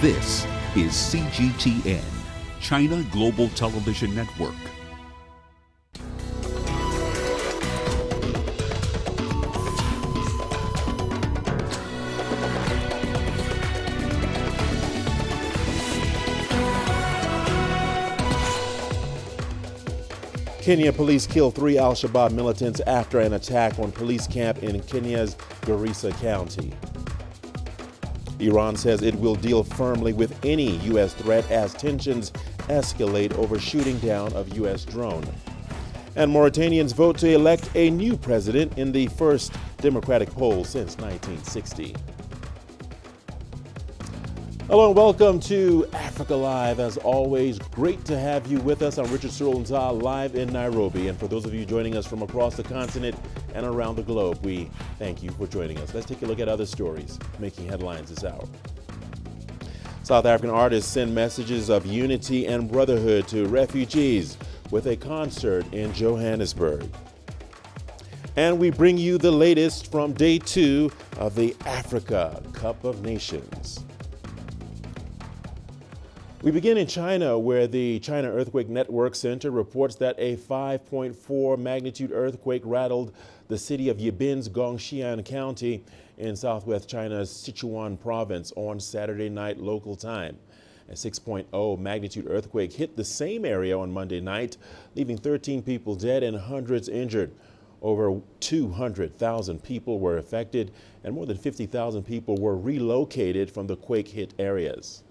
This is CGTN, China Global Television Network. Kenya police killed 3 AlShabaab militants after an attack on police camp in Kenya's Garissa County. Iran says it will deal firmly with any U.S. threat as tensions escalate over shooting down of U.S. drone. And Mauritanians vote to elect a new president in the first democratic poll since 1960. Hello and welcome to Africa Live. As always, great to have you with us. I'm Richard Nta, live in Nairobi. And for those of you joining us from across the continent and around the globe, we thank you for joining us. Let's take a look at other stories making headlines this hour. South African artists send messages of unity and brotherhood to refugees with a concert in Johannesburg. And we bring you the latest from day 2 of the Africa Cup of Nations. We begin in China, where the China Earthquake Network Center reports that a 5.4 magnitude earthquake rattled the city of Yibin's Gongxian County in southwest China's Sichuan province on Saturday night local time. A 6.0 magnitude earthquake hit the same area on Monday night, leaving 13 people dead and hundreds injured. Over 200,000 people were affected, and more than 50,000 people were relocated from the quake-hit areas.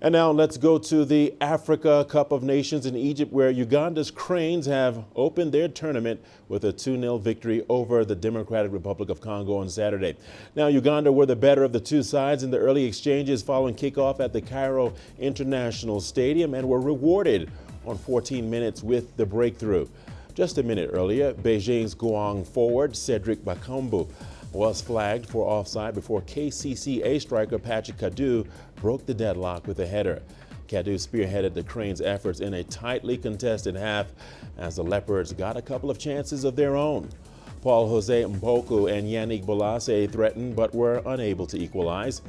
And now let's go to the Africa Cup of Nations in Egypt, where Uganda's Cranes have opened their tournament with a 2-0 victory over the Democratic Republic of Congo on Saturday. Now, Uganda were the better of the two sides in the early exchanges following kickoff at the Cairo International Stadium and were rewarded on 14 minutes with the breakthrough. Just a minute earlier, Beijing's Guang forward Cedric Bakambu was flagged for offside before KCCA striker Patrick Kadu broke the deadlock with a header. Kadu spearheaded the Cranes' efforts in a tightly contested half as the Leopards got a couple of chances of their own. Paul Jose Mpoku and Yannick Bolasie threatened but were unable to equalize.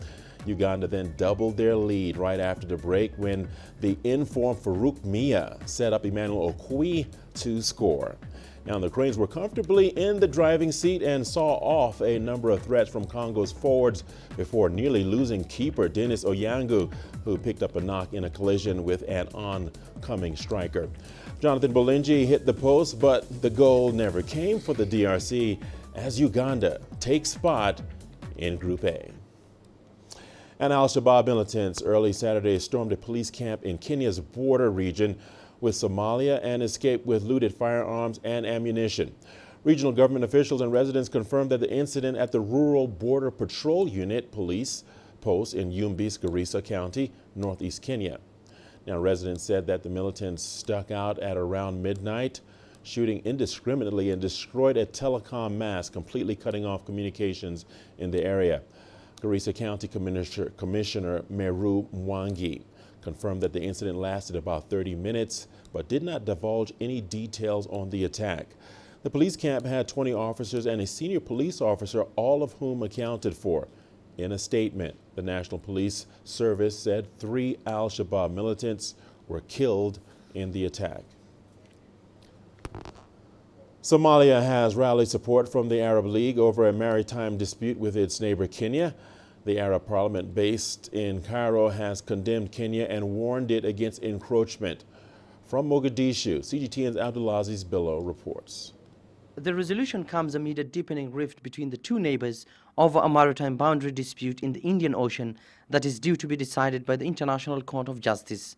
Uganda then doubled their lead right after the break when the in-form Farouk Mia set up Emmanuel Okwi to score. Now, the Cranes were comfortably in the driving seat and saw off a number of threats from Congo's forwards before nearly losing keeper Dennis Oyangu, who picked up a knock in a collision with an oncoming striker. Jonathan Bolingi hit the post, but the goal never came for the DRC as Uganda takes spot in Group A. And AlShabaab militants early Saturday stormed a police camp in Kenya's border region with Somalia and escaped with looted firearms and ammunition. Regional government officials and residents confirmed that the incident at the Rural Border Patrol Unit police post in Yumbis, Garissa County, northeast Kenya. Now, residents said that the militants stuck out at around midnight, shooting indiscriminately and destroyed a telecom mast, completely cutting off communications in the area. Garissa County Commissioner Meru Mwangi confirmed that the incident lasted about 30 minutes, but did not divulge any details on the attack. The police camp had 20 officers and a senior police officer, all of whom accounted for. In a statement, the National Police Service said 3 AlShabaab militants were killed in the attack. Somalia has rallied support from the Arab League over a maritime dispute with its neighbor Kenya. The Arab Parliament based in Cairo has condemned Kenya and warned it against encroachment. From Mogadishu, CGTN's Abdulaziz Bello reports. The resolution comes amid a deepening rift between the two neighbors over a maritime boundary dispute in the Indian Ocean that is due to be decided by the International Court of Justice.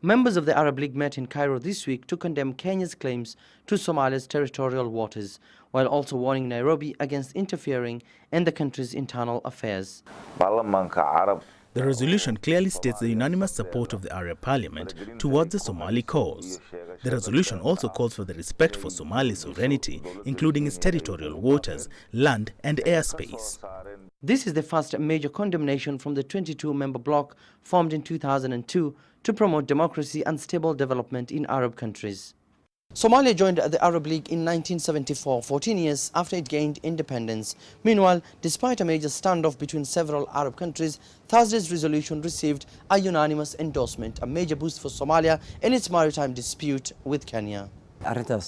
Members of the Arab League met in Cairo this week to condemn Kenya's claims to Somalia's territorial waters, while also warning Nairobi against interfering in the country's internal affairs. The resolution clearly states the unanimous support of the Arab Parliament towards the Somali cause. The resolution also calls for the respect for Somali sovereignty, including its territorial waters, land and airspace. This is the first major condemnation from the 22-member bloc formed in 2002 to promote democracy and stable development in Arab countries. Somalia joined the Arab League in 1974, 14 years after it gained independence. Meanwhile, despite a major standoff between several Arab countries, Thursday's resolution received a unanimous endorsement, a major boost for Somalia in its maritime dispute with Kenya. The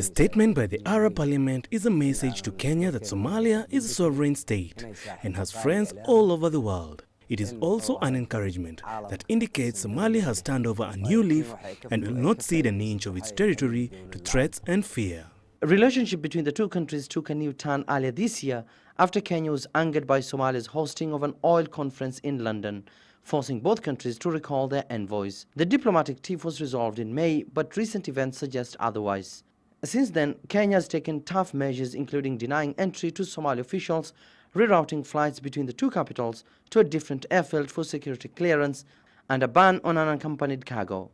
statement by the Arab Parliament is a message to Kenya that Somalia is a sovereign state and has friends all over the world. It is also an encouragement that indicates Somalia has turned over a new leaf and will not cede an inch of its territory to threats and fear. A relationship between the two countries took a new turn earlier this year after Kenya was angered by Somalia's hosting of an oil conference in London, forcing both countries to recall their envoys. The diplomatic tiff was resolved in May, but recent events suggest otherwise. Since then, Kenya has taken tough measures, including denying entry to Somali officials, rerouting flights between the two capitals to a different airfield for security clearance, and a ban on unaccompanied cargo.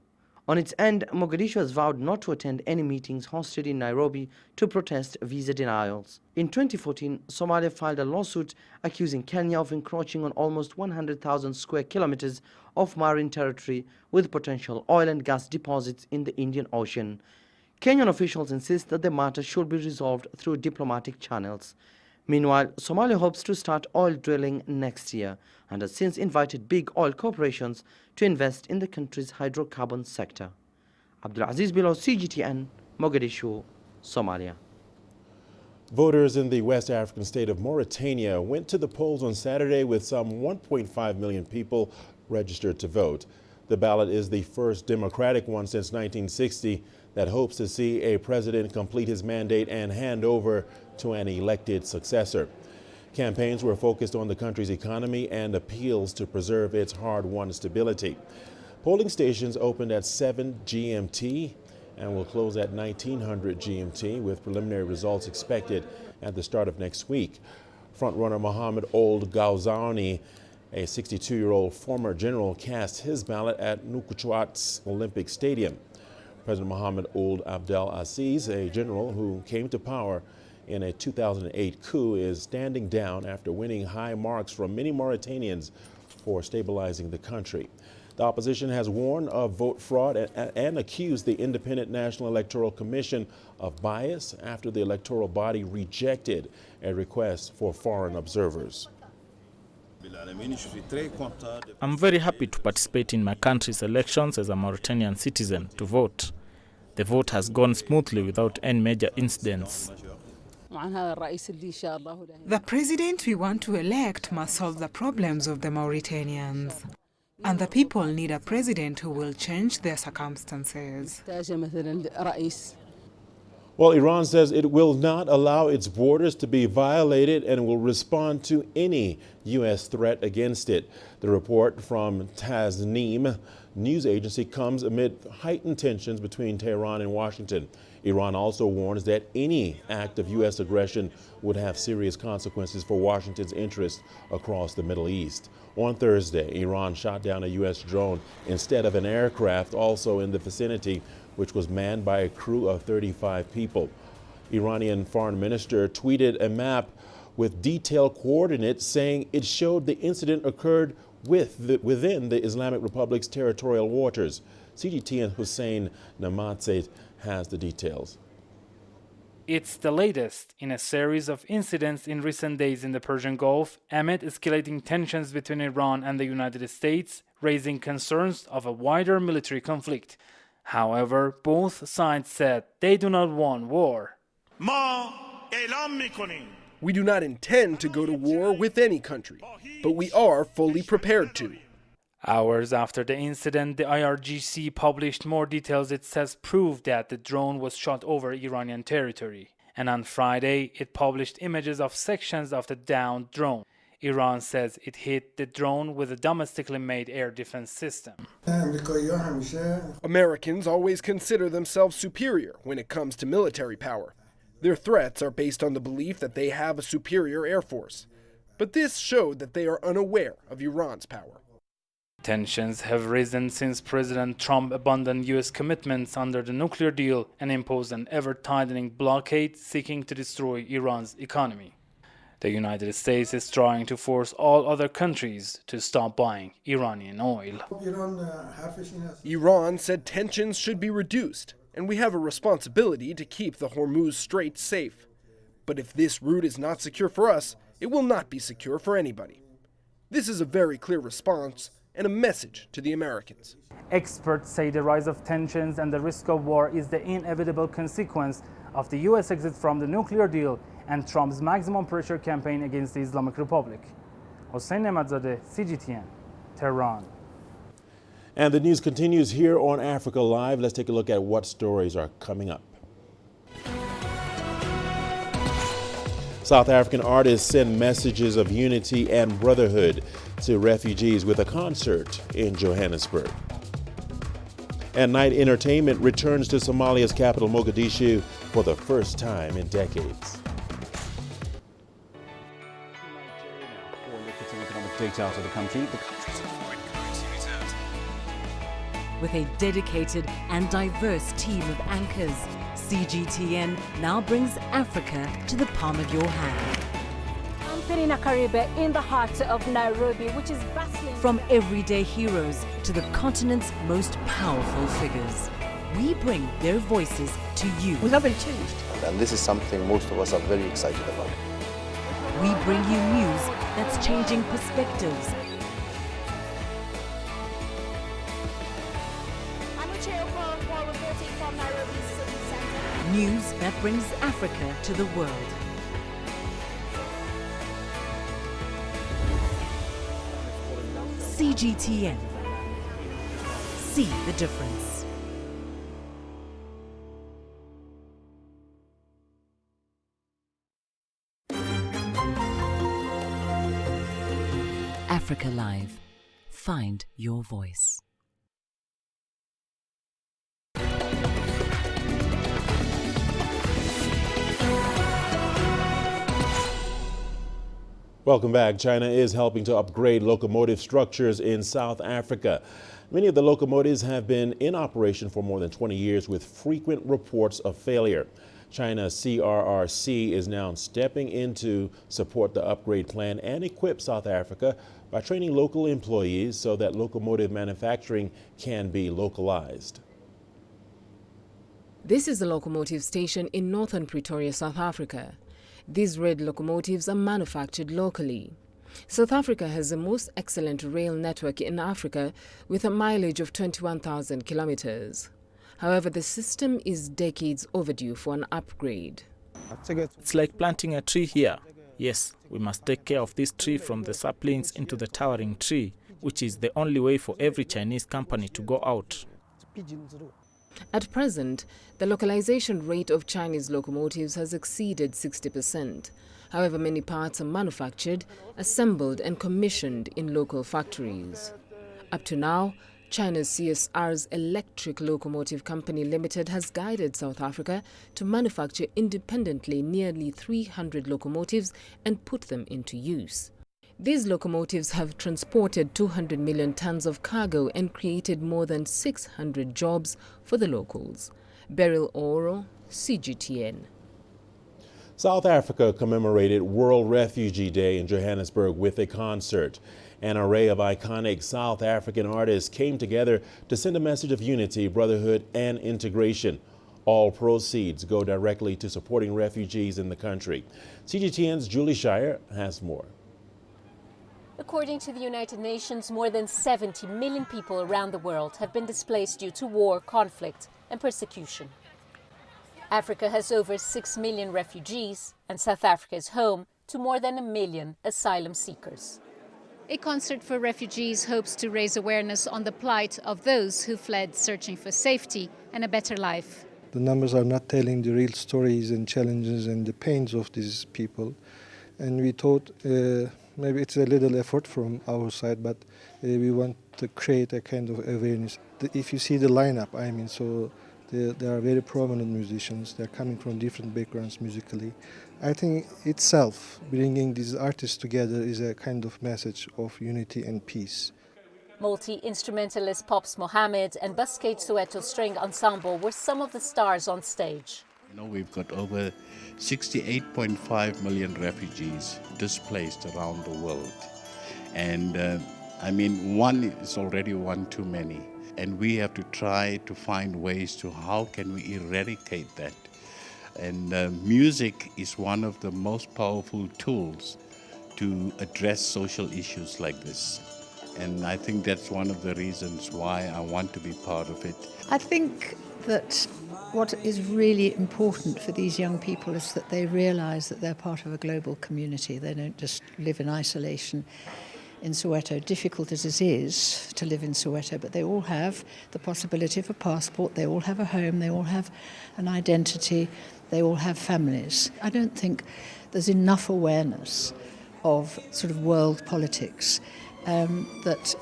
On its end, Mogadishu has vowed not to attend any meetings hosted in Nairobi to protest visa denials. In 2014, Somalia filed a lawsuit accusing Kenya of encroaching on almost 100,000 square kilometers of marine territory with potential oil and gas deposits in the Indian Ocean. Kenyan officials insist that the matter should be resolved through diplomatic channels. Meanwhile, Somalia hopes to start oil drilling next year and has since invited big oil corporations to invest in the country's hydrocarbon sector. Abdulaziz Bilo, CGTN, Mogadishu, Somalia. Voters in the West African state of Mauritania went to the polls on Saturday with some 1.5 million people registered to vote. The ballot is the first democratic one since 1960 that hopes to see a president complete his mandate and hand over to an elected successor. Campaigns were focused on the country's economy and appeals to preserve its hard-won stability. Polling stations opened at 7 GMT and will close at 1900 GMT, with preliminary results expected at the start of next week. Frontrunner Mohamed Ould Ghazouani, a 62-year-old former general, cast his ballot at Nouakchott's Olympic Stadium. President Mohamed Ould Abdel Aziz, a general who came to power in a 2008 coup, is standing down after winning high marks from many Mauritanians for stabilizing the country. The opposition has warned of vote fraud and accused the Independent National Electoral Commission of bias after the electoral body rejected a request for foreign observers. I'm very happy to participate in my country's elections as a Mauritanian citizen to vote. The vote has gone smoothly without any major incidents. The president we want to elect must solve the problems of the Mauritanians. And the people need a president who will change their circumstances. Well, Iran says it will not allow its borders to be violated and will respond to any U.S. threat against it. The report from Tasnim news agency comes amid heightened tensions between Tehran and Washington. Iran also warns that any act of U.S. aggression would have serious consequences for Washington's interests across the Middle East. On Thursday, Iran shot down a U.S. drone instead of an aircraft also in the vicinity, which was manned by a crew of 35 people. Iranian foreign minister tweeted a map with detailed coordinates saying it showed the incident occurred within the Islamic Republic's territorial waters. CGTN Hussein Namatzeh has the details. It's the latest in a series of incidents in recent days in the Persian Gulf amid escalating tensions between Iran and the United States, raising concerns of a wider military conflict. However, both sides said they do not want war. We do not intend to go to war with any country, but we are fully prepared to. Hours after the incident, the IRGC published more details it says prove that the drone was shot over Iranian territory. And on Friday, it published images of sections of the downed drone. Iran says it hit the drone with a domestically made air defense system. Americans always consider themselves superior when it comes to military power. Their threats are based on the belief that they have a superior air force. But this showed that they are unaware of Iran's power. Tensions have risen since President Trump abandoned U.S. commitments under the nuclear deal and imposed an ever-tightening blockade seeking to destroy Iran's economy. The United States is trying to force all other countries to stop buying Iranian oil. Iran said tensions should be reduced, and we have a responsibility to keep the Hormuz Strait safe. But if this route is not secure for us, it will not be secure for anybody. This is a very clear response and a message to the Americans. Experts say the rise of tensions and the risk of war is the inevitable consequence of the U.S. exit from the nuclear deal and Trump's maximum pressure campaign against the Islamic Republic. Hossein Nematzadeh, CGTN, Tehran. And the news continues here on Africa Live. Let's take a look at what stories are coming up. South African artists send messages of unity and brotherhood to refugees with a concert in Johannesburg. And night entertainment returns to Somalia's capital, Mogadishu, for the first time in decades. Data out of the country. The country's foreign currency reserves. With a dedicated and diverse team of anchors, CGTN now brings Africa to the palm of your hand. I'm Perina Karibe in the heart of Nairobi, which is bustling. From everyday heroes to the continent's most powerful figures, we bring their voices to you. We haven't changed. And this is something most of us are very excited about. We bring you news that's changing perspectives. I'm reporting from Nairobi City Center. News that brings Africa to the world. CGTN. See the difference. Africa Live. Find your voice. Welcome back. China is helping to upgrade locomotive structures in South Africa. Many of the locomotives have been in operation for more than 20 years with frequent reports of failure. China's CRRC is now stepping in to support the upgrade plan and equip South Africa by training local employees so that locomotive manufacturing can be localized. This is the locomotive station in northern Pretoria, South Africa. These red locomotives are manufactured locally. South Africa has the most excellent rail network in Africa with a mileage of 21,000 kilometers. However, the system is decades overdue for an upgrade. It's like planting a tree here. Yes, we must take care of this tree from the saplings into the towering tree, which is the only way for every Chinese company to go out. At present, the localization rate of Chinese locomotives has exceeded 60%. However, many parts are manufactured, assembled and commissioned in local factories. Up to now, China's CSR's Electric Locomotive Company Limited has guided South Africa to manufacture independently nearly 300 locomotives and put them into use. These locomotives have transported 200 million tons of cargo and created more than 600 jobs for the locals. Beryl Oro, CGTN. South Africa commemorated World Refugee Day in Johannesburg with a concert. An array of iconic South African artists came together to send a message of unity, brotherhood, and integration. All proceeds go directly to supporting refugees in the country. CGTN's Julie Shire has more. According to the United Nations, more than 70 million people around the world have been displaced due to war, conflict, and persecution. Africa has over 6 million refugees, and South Africa is home to more than 1 million asylum seekers. A concert for refugees hopes to raise awareness on the plight of those who fled searching for safety and a better life. The numbers are not telling the real stories and challenges and the pains of these people. And we thought maybe it's a little effort from our side, but we want to create a kind of awareness. If you see the lineup, so they are very prominent musicians. They're coming from different backgrounds musically. I think itself, bringing these artists together is a kind of message of unity and peace. Multi-instrumentalist Pops Mohammed and Busquets Soweto String Ensemble were some of the stars on stage. You know, we've got over 68.5 million refugees displaced around the world. And I mean, one is already one too many. And we have to try to find ways to how can we eradicate that. And music is one of the most powerful tools to address social issues like this. And I think that's one of the reasons why I want to be part of it. I think that what is really important for these young people is that they realise that they're part of a global community. They don't just live in isolation in Soweto, difficult as it is to live in Soweto, but they all have the possibility of a passport, they all have a home, they all have an identity, they all have families. I don't think there's enough awareness of sort of world politics that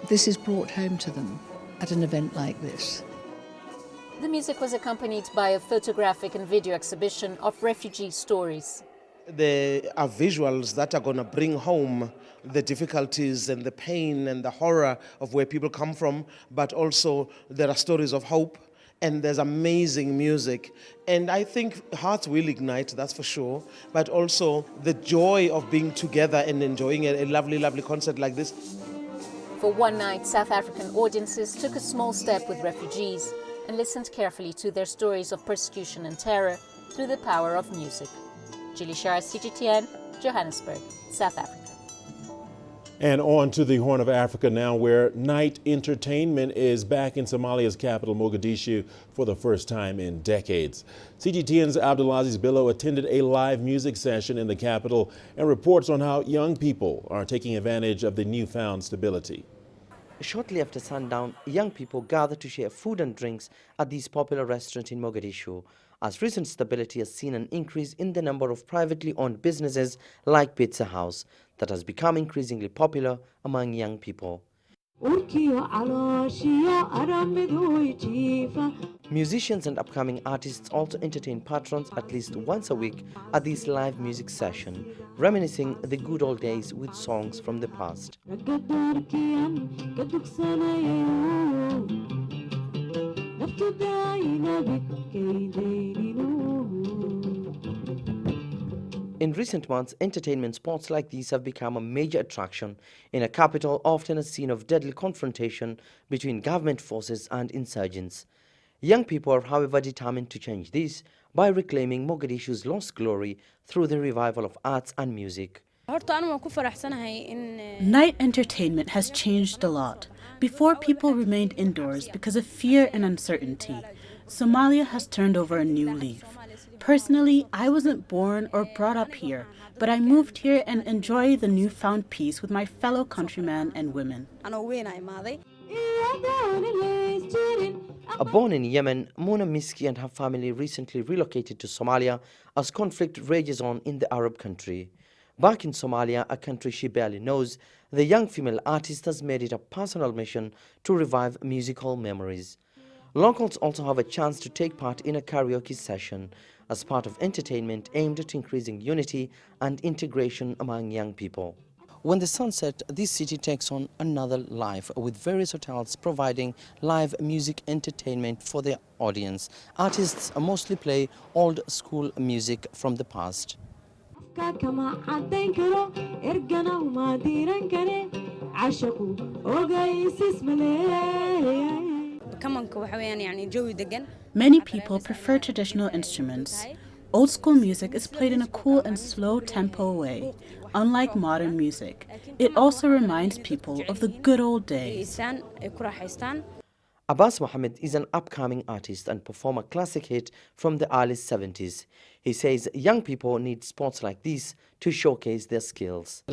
this is brought home to them at an event like this. The music was accompanied by a photographic and video exhibition of refugee stories. There are visuals that are going to bring home the difficulties and the pain and the horror of where people come from, but also there are stories of hope and there's amazing music. And I think hearts will ignite, that's for sure, but also the joy of being together and enjoying a lovely, lovely concert like this. For one night, South African audiences took a small step with refugees and listened carefully to their stories of persecution and terror through the power of music. Julie Shah, CGTN, Johannesburg, South Africa. And on to the Horn of Africa now, where night entertainment is back in Somalia's capital, Mogadishu, for the first time in decades. CGTN's Abdulaziz Billo attended a live music session in the capital and reports on how young people are taking advantage of the newfound stability. Shortly after sundown, young people gather to share food and drinks at these popular restaurants in Mogadishu, as recent stability has seen an increase in the number of privately owned businesses like Pizza House that has become increasingly popular among young people. Musicians and upcoming artists also entertain patrons at least once a week at these live music sessions, reminiscing the good old days with songs from the past. In recent months, entertainment spots like these have become a major attraction in a capital often a scene of deadly confrontation between government forces and insurgents. Young people are, however, determined to change this by reclaiming Mogadishu's lost glory through the revival of arts and music. Night entertainment has changed a lot. Before, people remained indoors because of fear and uncertainty. Somalia has turned over a new leaf. Personally, I wasn't born or brought up here, but I moved here and enjoy the newfound peace with my fellow countrymen and women. Born in Yemen, Mona Miski and her family recently relocated to Somalia as conflict rages on in the Arab country. Back in Somalia, a country she barely knows, the young female artist has made it a personal mission to revive musical memories. Locals also have a chance to take part in a karaoke session as part of entertainment aimed at increasing unity and integration among young people. When the sun sets, this city takes on another life, with various hotels providing live music entertainment for their audience. Artists mostly play old school music from the past. Many people prefer traditional instruments. Old school music is played in a cool and slow tempo way, unlike modern music. It also reminds people of the good old days. Abbas Mohammed is an upcoming artist and performs a classic hit from the early 70s. He says young people need spots like this to showcase their skills.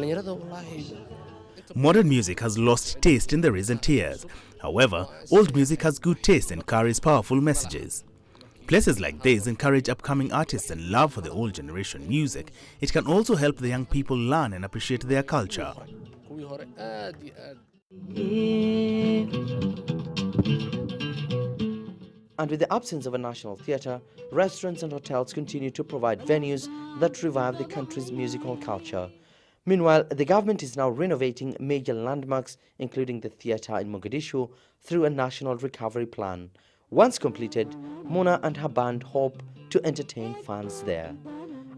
Modern music has lost taste in the recent years. However, old music has good taste and carries powerful messages. Places like this encourage upcoming artists and love for the old generation music. It can also help the young people learn and appreciate their culture. And with the absence of a national theatre, restaurants and hotels continue to provide venues that revive the country's musical culture. Meanwhile, the government is now renovating major landmarks, including the theatre in Mogadishu, through a national recovery plan. Once completed, Mona and her band hope to entertain fans there.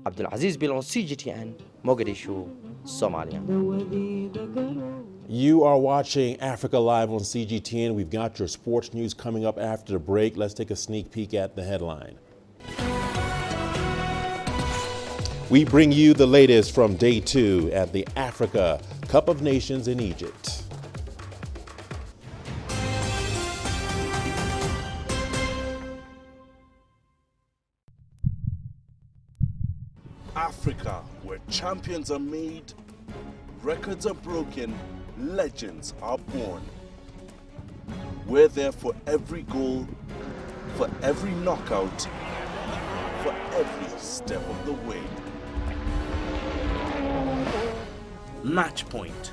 Abdul Aziz Bilal, CGTN, Mogadishu, Somalia. You are watching Africa Live on CGTN. We've got your sports news coming up after the break. Let's take a sneak peek at the headline. We bring you the latest from day 2 at the Africa Cup of Nations in Egypt. Africa, where champions are made, records are broken, legends are born. We're there for every goal, for every knockout, for every step of the way. Match Point,